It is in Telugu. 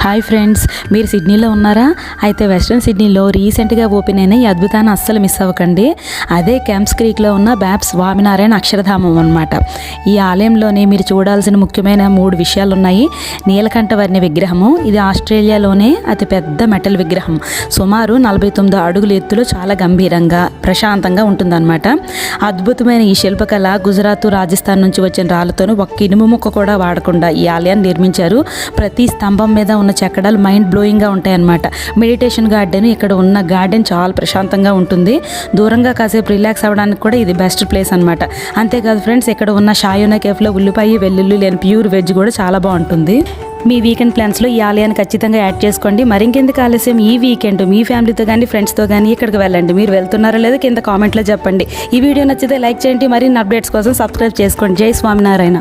హాయ్ ఫ్రెండ్స్, మీరు సిడ్నీలో ఉన్నారా? అయితే వెస్ట్రన్ సిడ్నీలో రీసెంట్గా ఓపెన్ అయిన ఈ అద్భుతాన్ని అస్సలు మిస్ అవ్వకండి. అదే క్యాంప్స్ క్రీక్లో ఉన్న బ్యాప్స్ స్వామినారాయణ అక్షరధామం అన్నమాట. ఈ ఆలయంలోనే మీరు చూడాల్సిన ముఖ్యమైన 3 విషయాలు ఉన్నాయి. నీలకంఠవర్ణి విగ్రహము, ఇది ఆస్ట్రేలియాలోనే అతిపెద్ద మెటల్ విగ్రహం. సుమారు 49 అడుగుల ఎత్తులో చాలా గంభీరంగా ప్రశాంతంగా ఉంటుందన్నమాట. అద్భుతమైన ఈ శిల్పకళ గుజరాత్, రాజస్థాన్ నుంచి వచ్చిన రాళ్ళతోనూ ఒక్క ఇనుము ముక్క కూడా వాడకుండా ఈ ఆలయాన్ని నిర్మించారు. ప్రతి స్తంభం మీద ఉన్న చెక్కడాలు మైండ్ బ్లోయింగ్గా ఉంటాయన్నమాట. మెడిటేషన్ గార్డెన్, ఇక్కడ ఉన్న గార్డెన్ చాలా ప్రశాంతంగా ఉంటుంది. దూరంగా కాసేపు రిలాక్స్ అవ్వడానికి కూడా ఇది బెస్ట్ ప్లేస్ అనమాట. అంతేకాదు ఫ్రెండ్స్, ఇక్కడ ఉన్న షాయోనా కేఫ్లో ఉల్లిపాయ వెల్లుల్లి లేని ప్యూర్ వెజ్ కూడా చాలా బాగుంటుంది. మీ వీకెండ్ ప్లాన్స్లో ఈ ఆలయాన్ని ఖచ్చితంగా యాడ్ చేసుకోండి. మరింకెందుకు ఆలస్యం, ఈ వీకెండ్ మీ ఫ్యామిలీతో కానీ ఫ్రెండ్స్తో కానీ ఇక్కడికి వెళ్ళండి. మీరు వెళ్తున్నారో లేదో కింద కామెంట్లో చెప్పండి. ఈ వీడియో నచ్చితే లైక్ చేయండి. మరిన్ని అప్డేట్స్ కోసం సబ్స్క్రైబ్ చేసుకోండి. జై స్వామినారాయణ.